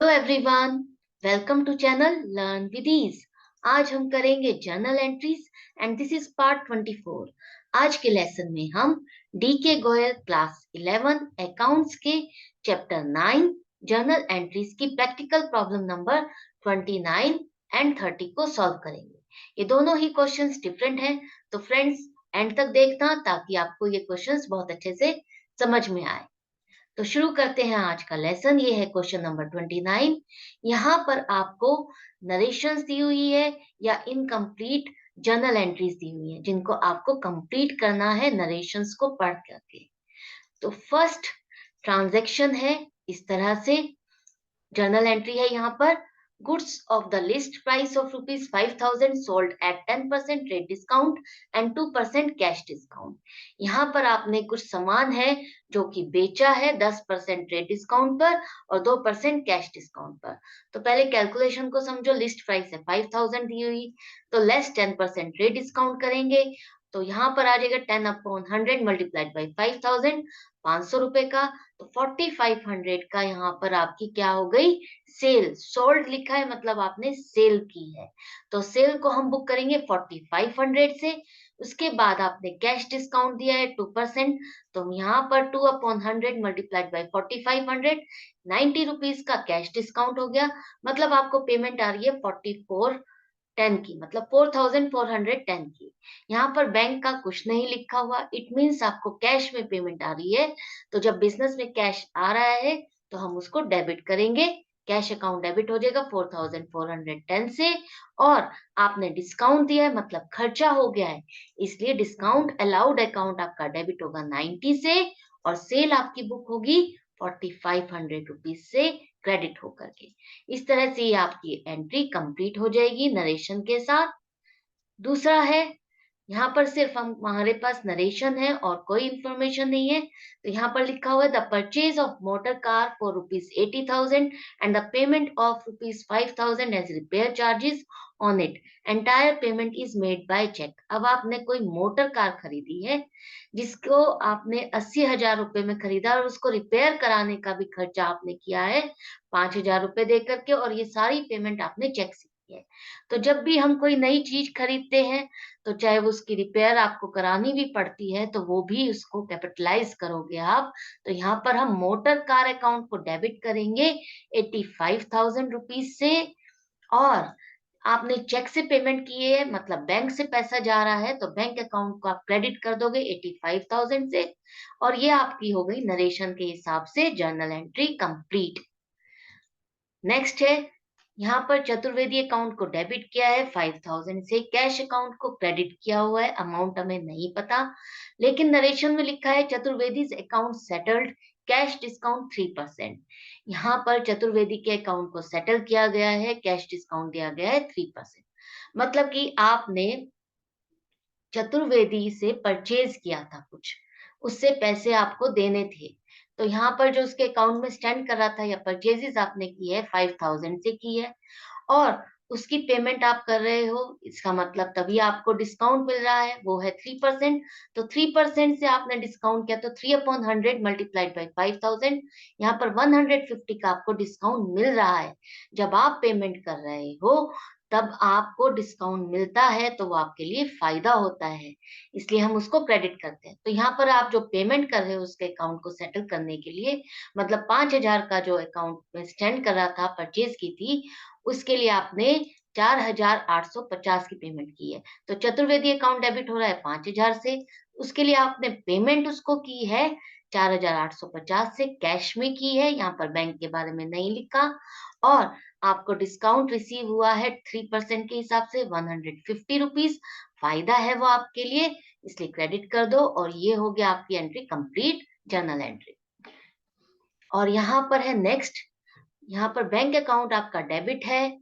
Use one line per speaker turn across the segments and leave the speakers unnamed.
Hello everyone, welcome to channel learn with ease. आज हम करेंगे journal entries and this is part 24। आज के लेसन में हम D K Goyal class 11 accounts के चैप्टर 9 जर्नल एंट्रीज की प्रैक्टिकल प्रॉब्लम नंबर 29 एंड 30 को सॉल्व करेंगे। ये दोनों ही क्वेश्चंस डिफरेंट हैं, तो फ्रेंड्स एंड तक देखना ताकि आपको ये क्वेश्चंस बहुत अच्छे से समझ में आए। तो शुरू करते हैं आज का लेसन। ये है क्वेश्चन नंबर 29। यहाँ पर आपको नरेशंस दी हुई है या इनकम्प्लीट जर्नल एंट्रीज दी हुई है जिनको आपको कंप्लीट करना है नरेशंस को पढ़ करके। तो फर्स्ट ट्रांजैक्शन है इस तरह से, जर्नल एंट्री है यहाँ पर, goods of the list price of ₹5,000 sold at 10% trade discount and 2% cash discount. यहाँ पर आपने कुछ सामान है जो कि बेचा है 10% ट्रेड डिस्काउंट पर और 2% कैश डिस्काउंट पर। तो पहले कैलकुलेशन को समझो। लिस्ट प्राइस है 5,000 दी हुई, तो लेस 10% ट्रेड डिस्काउंट करेंगे तो यहाँ पर आ जाएगा 10/100 मल्टीप्लाइड बाई 5,000, 500 रुपए का। तो 4,500 का यहाँ पर आपकी क्या हो गई, सेल। सोल्ड लिखा है मतलब आपने सेल की है, तो सेल को हम बुक करेंगे 4,500 से। उसके बाद आपने कैश डिस्काउंट दिया है 2%, तो यहाँ पर 2/100 मल्टीप्लाइड बाई 4,500, 90 रुपीज का कैश डिस्काउंट हो गया। मतलब आपको पेमेंट आ रही है 4410 की, मतलब 4,410 की। यहाँ पर बैंक का कुछ नहीं लिखा हुआ, इट मीन्स आपको कैश में पेमेंट आ रही है। तो जब बिजनेस में कैश आ रहा है तो हम उसको डेबिट करेंगे, कैश अकाउंट डेबिट हो जाएगा 4,410 से। और आपने डिस्काउंट दिया है मतलब खर्चा हो गया है, इसलिए डिस्काउंट अलाउड अकाउंट आपका डेबिट होगा 90 से और सेल आपकी बुक होगी 4,500 रुपीज से क्रेडिट होकर के। इस तरह से ये आपकी एंट्री कंप्लीट हो जाएगी नरेशन के साथ। दूसरा है, यहाँ पर सिर्फ हमारे पास नरेशन है और कोई इंफॉर्मेशन नहीं है। तो यहाँ पर लिखा हुआ है the purchase of motor car for ₹80,000 and the payment of ₹5,000 as repair charges on it, entire payment is made by cheque. अब आपने कोई मोटर कार खरीदी है जिसको आपने 80,000 रुपए में खरीदा और उसको रिपेयर कराने का भी खर्चा आपने किया है 5,000 रुपए दे करके, और ये सारी पेमेंट आपने चेक से की है। तो जब भी हम कोई नई चीज खरीदते हैं तो चाहे वो उसकी रिपेयर आपको करानी भी पड़ती है तो वो भी उसको कैपिटलाइज करोगे आप। तो यहाँ पर हम मोटर कार अकाउंट को डेबिट करेंगे 85,000 रुपीज से, और आपने चेक से पेमेंट की है मतलब बैंक से पैसा जा रहा है तो बैंक अकाउंट को आप क्रेडिट कर दोगे 85,000 से। और ये आपकी हो गई नरेशन के हिसाब से जर्नल एंट्री कंप्लीट। नेक्स्ट है, यहाँ पर चतुर्वेदी अकाउंट को डेबिट किया है 5,000 से, कैश अकाउंट को क्रेडिट किया हुआ है, अमाउंट हमें नहीं पता, लेकिन नरेशन में लिखा है Chaturvedi account settled cash discount 3%। यहाँ पर चतुर्वेदी के अकाउंट को सेटल किया गया है, कैश डिस्काउंट दिया गया है 3%। मतलब कि आपने चतुर्वेदी से परचेज किया था कुछ, उससे पैसे आपको देने थे। तो यहाँ पर जो उसके अकाउंट में स्टैंड कर रहा था या परचेजेस आपने की है 5,000 से की है और उसकी पेमेंट आप कर रहे हो, इसका मतलब तभी आपको डिस्काउंट मिल रहा है, वो है 3%। तो 3% से आपने डिस्काउंट किया तो 3/100 मल्टीप्लाइड बाई 5,000, यहाँ पर 150 का आपको डिस्काउंट मिल रहा है। जब आप पेमेंट कर रहे हो तब आपको डिस्काउंट मिलता है तो वो आपके लिए फायदा होता है, इसलिए हम उसको क्रेडिट करते हैं। तो यहाँ पर आप जो पेमेंट कर रहे हो उसके अकाउंट को सेटल करने के लिए, मतलब 5,000 का जो अकाउंट में स्टैंड कर रहा था, परचेज की थी, उसके लिए आपने 4,850 की पेमेंट की है। तो चतुर्वेदी अकाउंट डेबिट हो रहा है 5,000 से, उसके लिए आपने पेमेंट उसको की है 4,850 से, कैश में की है, यहाँ पर बैंक के बारे में नहीं लिखा। और आपको डिस्काउंट रिसीव हुआ है 3% के हिसाब से 150 रुपीज, फायदा है वो आपके लिए, इसलिए क्रेडिट कर दो और ये हो गया आपकी एंट्री कंप्लीट, जर्नल एंट्री। और यहाँ पर है नेक्स्ट, यहाँ पर बैंक अकाउंट आपका डेबिट है,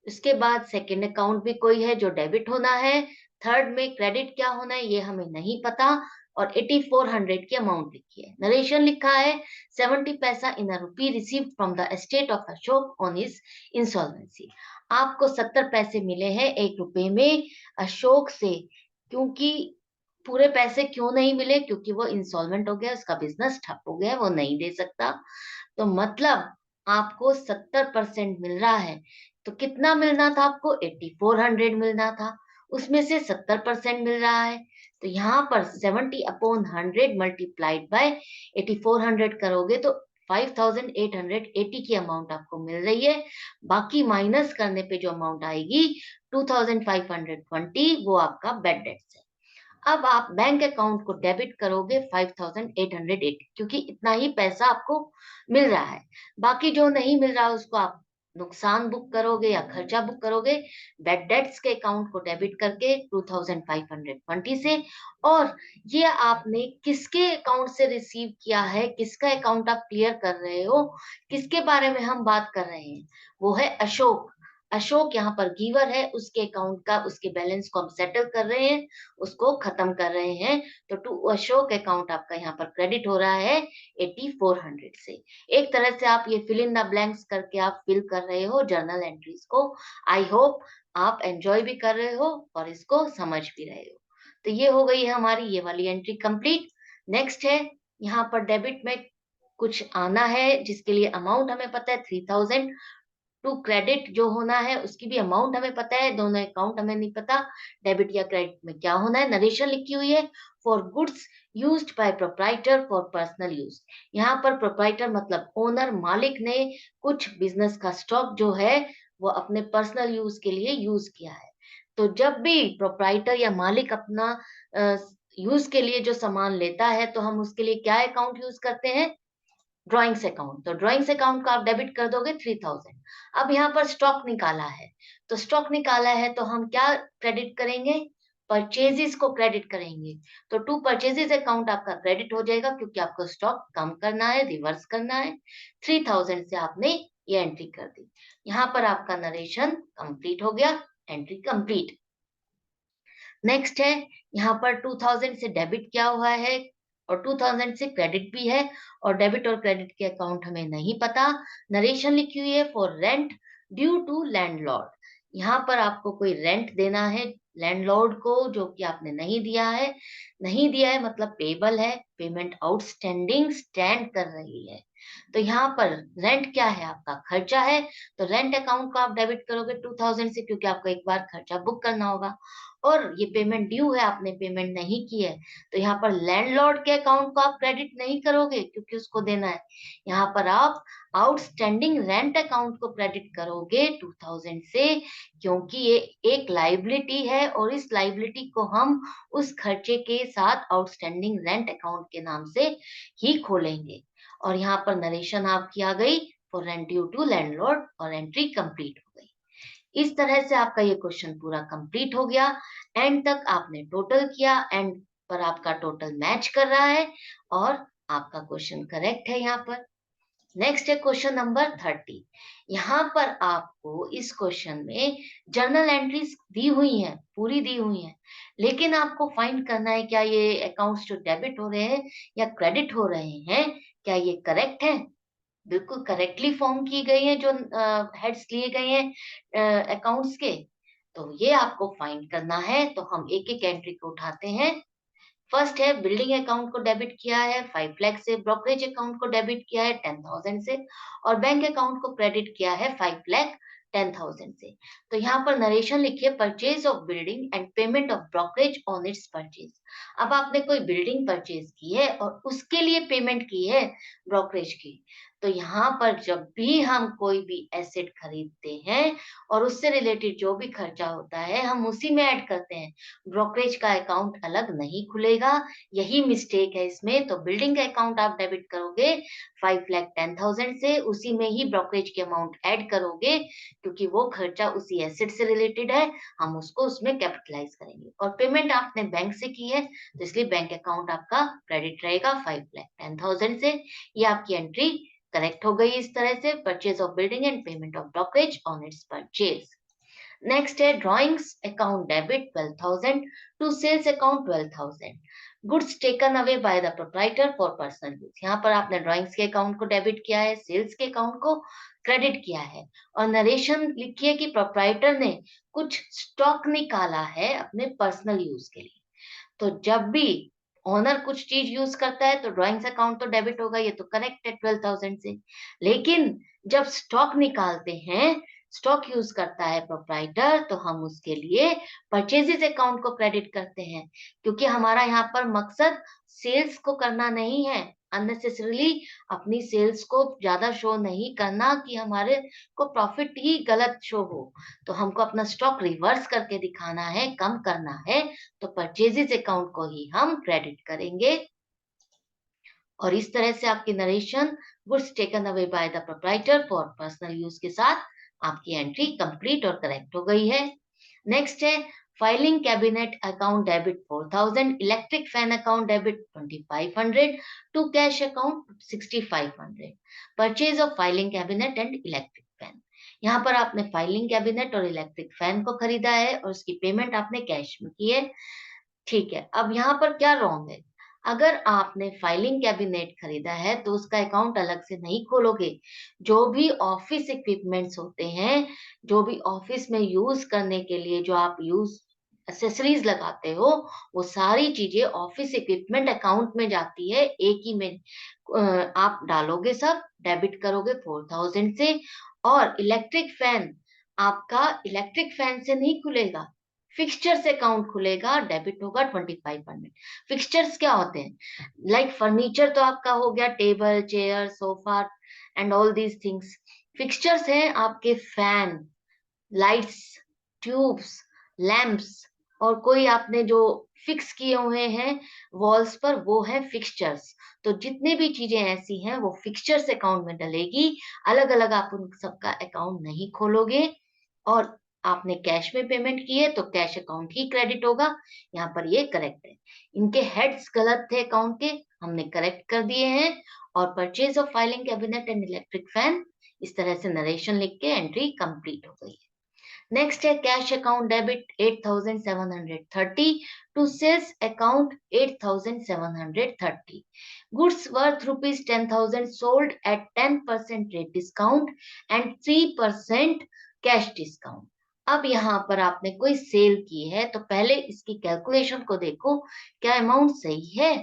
उसके बाद सेकंड अकाउंट भी कोई है जो डेबिट होना है, थर्ड में क्रेडिट क्या होना है ये हमें नहीं पता, और 8400 की अमाउंट लिखी है। नरेशन लिखा है 70 पैसा इन अ रूपी received from the estate of Ashok on his insolvency. आपको 70 पैसे मिले हैं 1 रुपए में अशोक से, क्योंकि पूरे पैसे क्यों नहीं मिले, क्योंकि वो इंसॉल्वेंट हो गया, उसका बिजनेस ठप हो गया, वो नहीं दे सकता। तो मतलब आपको 70% मिल रहा है, तो कितना मिलना था आपको? 8400 मिलना था, उसमें से 70% मिल रहा है, तो यहाँ पर 70/100 मल्टीप्लाइड बाय 8400 करोगे तो 5880 की अमाउंट आपको मिल रही है। बाकी माइनस करने पे जो अमाउंट आएगी 2520, वो आपका बैड डेट्स है। अब आप बैंक अकाउंट को डेबिट करोगे 5880, क्योंकि इतना ही पैसा आपको मिल रहा है। बाकी जो नहीं मिल रहा उसको आप नुकसान बुक करोगे या खर्चा बुक करोगे बैड डेट्स के अकाउंट को डेबिट करके 2520 से। और ये आपने किसके अकाउंट से रिसीव किया है, किसका अकाउंट आप क्लियर कर रहे हो, किसके बारे में हम बात कर रहे हैं? वो है अशोक। अशोक यहाँ पर गिवर है, उसके अकाउंट का, उसके बैलेंस को हम सेटल कर रहे हैं, उसको खत्म कर रहे हैं। तो टू अशोक अकाउंट आपका यहाँ पर क्रेडिट हो रहा है 8400 से। एक तरह से आप ये फिल इन द ब्लैंक्स करके आप फिल कर रहे हो जर्नल एंट्रीज को। आई होप आप एंजॉय भी कर रहे हो और इसको समझ भी रहे हो। तो ये हो गई है हमारी ये वाली एंट्री कंप्लीट। नेक्स्ट है, यहाँ पर डेबिट में कुछ आना है जिसके लिए अमाउंट हमें पता है 3000। टू क्रेडिट जो होना है उसकी भी अमाउंट हमें पता है, दोनों अकाउंट हमें नहीं पता डेबिट या क्रेडिट में क्या होना है। नरेशन लिखी हुई है for goods used by proprietor for personal use. यहाँ पर प्रोप्राइटर मतलब ओनर, मालिक ने कुछ बिजनेस का स्टॉक जो है वो अपने पर्सनल यूज के लिए यूज किया है। तो जब भी प्रोप्राइटर या मालिक अपना यूज के लिए जो सामान लेता है तो हम उसके लिए क्या अकाउंट यूज करते हैं? Drawings account. तो ड्रॉइंग्स अकाउंट को आप डेबिट कर दोगे 3000। अब यहाँ पर स्टॉक निकाला है, तो स्टॉक निकाला है तो हम क्या क्रेडिट करेंगे? परचेजेस को क्रेडिट करेंगे। तो टू परचेजेस अकाउंट आपका क्रेडिट हो जाएगा, क्योंकि आपको स्टॉक कम करना है, रिवर्स करना है। 3000 से आपने ये एंट्री कर दी। यहाँ पर आपका नरेशन कंप्लीट हो गया, एंट्री कंप्लीट। नेक्स्ट है, यहाँ पर 2000 से डेबिट किया हुआ है और 2000 से क्रेडिट भी है, और डेबिट और क्रेडिट के अकाउंट हमें नहीं पता। नरेशन लिखी हुई है for rent due to landlord. यहाँ पर आपको कोई रेंट देना है लैंडलॉर्ड को, जो कि आपने नहीं दिया है। नहीं दिया है मतलब पेबल है, पेमेंट आउटस्टैंडिंग स्टैंड कर रही है। तो यहाँ पर रेंट क्या है? आपका खर्चा है। तो रेंट अकाउंट को आप डेबिट करोगे 2000 से, क्योंकि आपको एक बार खर्चा बुक करना होगा। और ये पेमेंट ड्यू है, आपने पेमेंट नहीं की है, तो यहाँ पर लैंडलॉर्ड के अकाउंट को आप क्रेडिट नहीं करोगे क्योंकि उसको देना है। यहाँ पर आप आउटस्टैंडिंग रेंट अकाउंट को क्रेडिट करोगे 2000 से, क्योंकि ये एक लाइबिलिटी है और इस लाइबिलिटी को हम उस खर्चे के साथ आउटस्टैंडिंग रेंट अकाउंट के नाम से ही खोलेंगे। और यहाँ पर नरेशन आपकी आ गई for rent due to landlord, और एंट्री कंप्लीट हो गई। इस तरह से आपका ये क्वेश्चन पूरा कंप्लीट हो गया। एंड तक आपने टोटल किया, एंड पर आपका टोटल मैच कर रहा है और आपका क्वेश्चन करेक्ट है यहाँ पर। नेक्स्ट है क्वेश्चन नंबर 30। यहाँ पर आपको इस क्वेश्चन में जर्नल एंट्रीज दी हुई हैं, पूरी दी हुई हैं, लेकिन आपको फाइंड करना है क्या ये अकाउंट्स जो डेबिट हो रहे हैं या क्रेडिट हो रहे हैं, क्या ये करेक्ट है? बिल्कुल करेक्टली फॉर्म की गई है जो हेड्स लिए गए हैं अकाउंट्स के। तो ये आपको फाइंड करना है, तो हम एक एक एंट्री को उठाते हैं। फर्स्ट है, बिल्डिंग अकाउंट को डेबिट किया है 5 लाख से, ब्रोकरेज अकाउंट को डेबिट किया है 10,000 से, और बैंक अकाउंट को क्रेडिट किया है 5,10,000 से। तो यहाँ पर नरेशन लिखिए purchase of building and payment of brokerage on its purchase. अब आपने कोई बिल्डिंग परचेज की है और उसके लिए पेमेंट की है ब्रोकरेज की। तो यहाँ पर जब भी हम कोई भी एसेट खरीदते हैं और उससे रिलेटेड जो भी खर्चा होता है हम उसी में ऐड करते हैं, ब्रोकरेज का अकाउंट अलग नहीं खुलेगा। यही मिस्टेक है इसमें। तो बिल्डिंग का अकाउंट आप डेबिट करोगे 5,10,000 से, उसी में ही ब्रोकरेज की अमाउंट ऐड करोगे, क्योंकि वो खर्चा उसी एसेट से रिलेटेड है, हम उसको उसमें कैपिटलाइज करेंगे। और पेमेंट आपने बैंक से की है, तो इसलिए बैंक अकाउंट आपका क्रेडिट रहेगा 5,10,000 से। ये आपकी एंट्री करेक्ट हो गई। इस तरह से purchase of building and payment of brokerage on its purchase. Next है drawings account debit 12,000 to sales account 12,000, goods taken away by the proprietor for personal use. यहाँ पर आपने ड्रॉइंग्स के अकाउंट को डेबिट किया है, सेल्स के अकाउंट को क्रेडिट किया है, और नरेशन लिखिए कि प्रोप्राइटर ने कुछ स्टॉक निकाला है अपने पर्सनल यूज के लिए। तो जब भी ओनर कुछ चीज यूज करता है तो ड्राइंग्स अकाउंट तो डेबिट होगा, ये तो करेक्ट है 12,000 से। लेकिन जब स्टॉक निकालते हैं, स्टॉक यूज करता है प्रोप्राइटर, तो हम उसके लिए परचेजेस अकाउंट को क्रेडिट करते हैं, क्योंकि हमारा यहाँ पर मकसद सेल्स को करना नहीं है, अननेसेसरीली अपनी सेल्स को ज्यादा शो नहीं करना कि हमारे को प्रॉफिट ही गलत शो हो। तो हमको अपना स्टॉक रिवर्स करके दिखाना है, कम करना है, तो परचेजेस अकाउंट को ही हम क्रेडिट करेंगे। और इस तरह से आपकी narration goods taken away by the proprietor for personal use के साथ आपकी एंट्री कंप्लीट और करेक्ट हो गई है। नेक्स्ट है filing cabinet account debit 4,000, electric fan account debit 2,500 to cash account 6,500। Purchase of filing cabinet and electric fan. यहाँ पर आपने फाइलिंग कैबिनेट और इलेक्ट्रिक फैन को खरीदा है और उसकी पेमेंट आपने कैश में की है। ठीक है, अब यहाँ पर क्या रॉन्ग है? अगर आपने फाइलिंग कैबिनेट खरीदा है तो उसका अकाउंट अलग से नहीं खोलोगे। जो भी ऑफिस इक्विपमेंट्स होते हैं, जो भी ऑफिस में यूज करने के लिए जो आप यूज एक्सेसरीज लगाते हो, वो सारी चीजें ऑफिस इक्विपमेंट अकाउंट में जाती है, एक ही में आप डालोगे, सब डेबिट करोगे 4,000 से। और इलेक्ट्रिक फैन आपका इलेक्ट्रिक फैन से नहीं खुलेगा, फिक्सचर से अकाउंट खुलेगा, डेबिट होगा 2,500। फिक्सचर्स क्या होते हैं? लाइक फर्नीचर तो आपका हो गया, table chair sofa and all these things. Fixtures हैं आपके फैन, लाइट्स, ट्यूब्स, लैंप्स, और कोई आपने जो फिक्स किए हुए हैं वॉल्स पर, वो है फिक्सचर्स। तो जितनी भी चीजें ऐसी हैं वो फिक्सचर्स अकाउंट में डलेगी, अलग अलग आप उन सबका अकाउंट नहीं खोलोगे। और आपने कैश में पेमेंट की है तो कैश अकाउंट ही क्रेडिट होगा, यहाँ पर ये करेक्ट है। इनके हेड्स गलत थे अकाउंट के, हमने करेक्ट कर दिए हैं। और purchase of filing cabinet and electric fan, इस तरह से नरेशन लिख के एंट्री कंप्लीट हो गई है। नेक्स्ट है cash account debit 8,730 to sales account 8,730। Goods worth rupees 10,000 sold at 10% rate discount and 3% cash discount. अब यहाँ पर आपने कोई सेल की है तो पहले इसकी कैलकुलेशन को देखो, क्या अमाउंट सही है।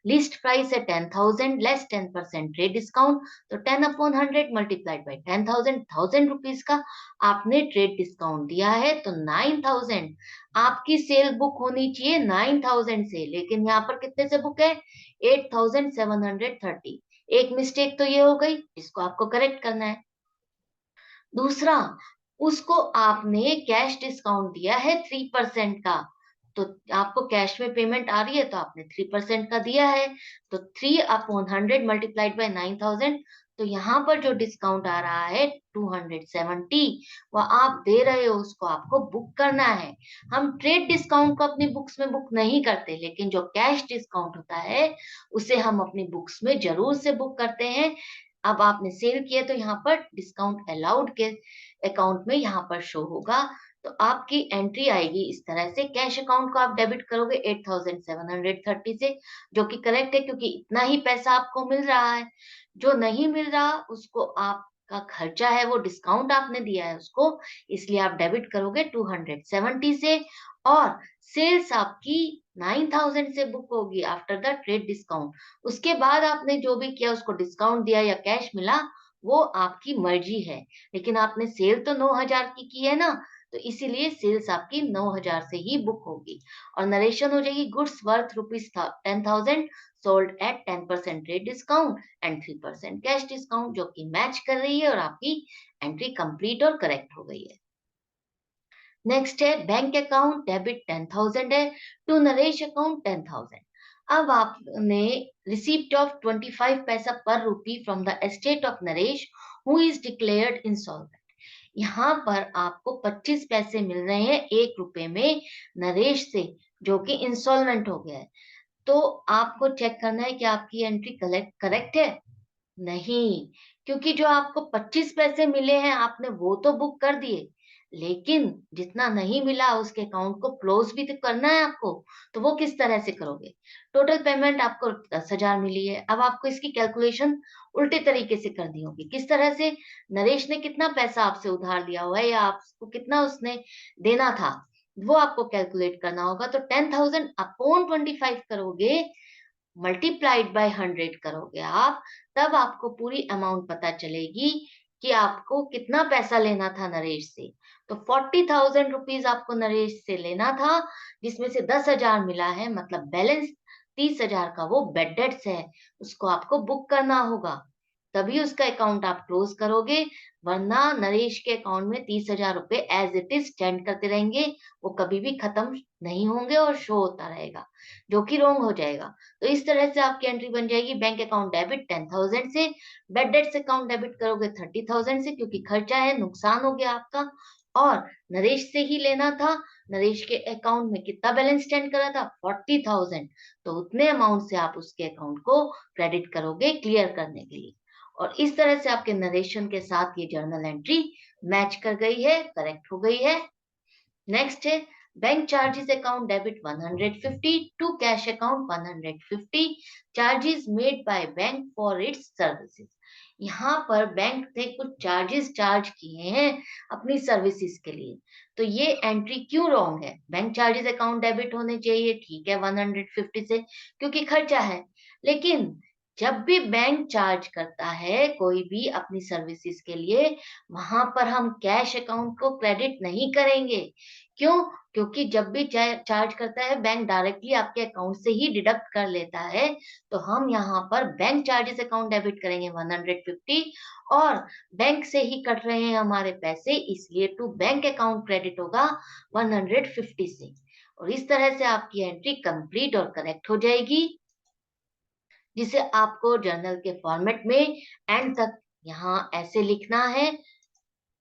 लिस्ट प्राइस है 10,000 लेस 10% रेट डिस्काउंट, तो 10/100 मल्टीप्लाइड बाई 10,000, 1,000 रुपीज का आपने ट्रेड डिस्काउंट दिया है, तो 9,000 आपकी सेल बुक होनी चाहिए 9,000 से, लेकिन यहाँ पर कितने से बुक है? 8,730। एक मिस्टेक तो ये हो गई, इसको आपको करेक्ट करना है। दूसरा, उसको आपने कैश डिस्काउंट दिया है 3% का, तो आपको कैश में पेमेंट आ रही है तो आपने 3% का दिया है, तो 3/100 मल्टीप्लाइड बाई 9,000, तो यहाँ पर जो डिस्काउंट आ रहा है 270, वह आप दे रहे हो, उसको आपको बुक करना है। हम ट्रेड डिस्काउंट को अपनी बुक्स में बुक नहीं करते, लेकिन जो कैश डिस्काउंट होता है उसे हम अपनी बुक्स में जरूर से बुक करते हैं। अब आपने सेल किया तो यहाँ पर डिस्काउंट अलाउड के अकाउंट में यहाँ पर शो होगा, तो आपकी एंट्री आएगी इस तरह से। कैश अकाउंट को आप डेबिट करोगे 8,730 से, जो कि करेक्ट है क्योंकि इतना ही पैसा आपको मिल रहा है। जो नहीं मिल रहा उसको आपका खर्चा है, वो डिस्काउंट आपने दिया है उसको, इसलिए आप डेबिट करोगे 270 से। और सेल्स आपकी 9,000 से बुक होगी आफ्टर द ट्रेड डिस्काउंट। उसके बाद आपने जो भी किया, उसको डिस्काउंट दिया या कैश मिला, वो आपकी मर्जी है, लेकिन आपने सेल तो 9,000 की है ना, तो इसीलिए सेल्स आपकी 9,000 से ही बुक होगी। और नरेशन हो जाएगी goods worth rupees 10,000 sold at 10% rate discount and 3% cash discount, जो कि मैच कर रही है और आपकी एंट्री कंप्लीट और करेक्ट हो गई है। नेक्स्ट है बैंक अकाउंट डेबिट 10,000 है टू नरेश अकाउंट 10,000। अब आपने रिसीप्ट ऑफ 25 पैसा पर रूपी from the estate of Naresh who is declared insolvent. यहाँ पर आपको 25 पैसे मिल रहे हैं 1 रुपए में नरेश से, जो कि इंसॉल्वेंट हो गया है। तो आपको चेक करना है कि आपकी एंट्री करेक्ट है। नहीं, क्योंकि जो आपको 25 पैसे मिले हैं आपने वो तो बुक कर दिए, लेकिन जितना नहीं मिला उसके अकाउंट को क्लोज भी तो करना है आपको, तो वो किस तरह से करोगे? टोटल पेमेंट आपको 10,000 मिली है, अब आपको इसकी कैलकुलेशन उल्टे तरीके से करनी होगी। किस तरह से? नरेश ने कितना पैसा आपसे उधार लिया हुआ है या आपको कितना उसने देना था, वो आपको कैलकुलेट करना होगा। तो 10,000 अपॉन 25 करोगे मल्टीप्लाइड बाय 100 करोगे आप, तब आपको पूरी अमाउंट पता चलेगी कि आपको कितना पैसा लेना था नरेश से। तो 40,000 रुपीज आपको नरेश से लेना था, जिसमें से 10,000 मिला है, मतलब बैलेंस 30,000 का वो बेड डेट्स है, उसको आपको बुक करना होगा, तभी उसका अकाउंट आप क्लोज करोगे। वरना नरेश के अकाउंट में 30,000 रुपए एज इट इज स्टैंड करते रहेंगे, वो कभी भी खत्म नहीं होंगे और शो होता रहेगा, जो कि रॉन्ग हो जाएगा। तो इस तरह से आपकी एंट्री बन जाएगी, बैंक अकाउंट डेबिट 10,000 से, बेड डेट्स अकाउंट डेबिट करोगे 30,000 से, क्योंकि खर्चा है, नुकसान हो गया आपका, और नरेश से ही लेना था। नरेश के अकाउंट में कितना बैलेंस स्टैंड करा था? 40,000। तो उतने अमाउंट से आप उसके अकाउंट को क्रेडिट करोगे क्लियर करने के लिए। और इस तरह से आपके नरेशन के साथ ये जर्नल एंट्री मैच कर गई है, करेक्ट हो गई है। नेक्स्ट है bank charges account debit 150 to cash account 150, charges made by bank for its services. यहाँ पर बैंक ने कुछ चार्जेस चार्ज किए हैं अपनी सर्विसेज के लिए, तो ये एंट्री क्यों रॉन्ग है? बैंक चार्जेस अकाउंट डेबिट होने चाहिए, ठीक है, 150 से, क्योंकि खर्चा है। लेकिन जब भी बैंक चार्ज करता है कोई भी अपनी सर्विसेज के लिए, वहां पर हम कैश अकाउंट को क्रेडिट नहीं करेंगे। क्यों? क्योंकि जब भी चार्ज करता है बैंक डायरेक्टली आपके अकाउंट से ही डिडक्ट कर लेता है। तो हम यहाँ पर बैंक चार्जेस अकाउंट डेबिट करेंगे 150, और बैंक से ही कट रहे हैं हमारे पैसे, इसलिए टू बैंक अकाउंट क्रेडिट होगा 150 से। और इस तरह से आपकी एंट्री कंप्लीट और करेक्ट हो जाएगी, जिसे आपको जर्नल के फॉर्मेट में एंड तक यहाँ ऐसे लिखना है,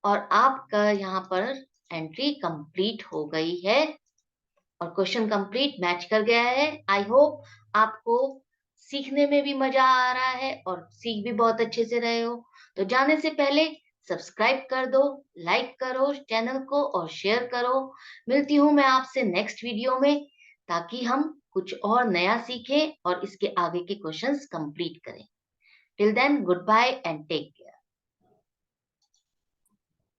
और आपका यहाँ पर एंट्री कंप्लीट हो गई है और क्वेश्चन कंप्लीट मैच कर गया है। आई होप आपको सीखने में भी मजा आ रहा है और सीख भी बहुत अच्छे से रहे हो। तो जाने से पहले सब्सक्राइब कर दो, लाइक करो चैनल को और शेयर करो। मिलती हूँ मैं आपसे नेक्स्ट वीडियो में, ताकि हम कुछ और नया सीखें और इसके आगे के क्वेश्चंस कंप्लीट करें। Till then, goodbye and take care.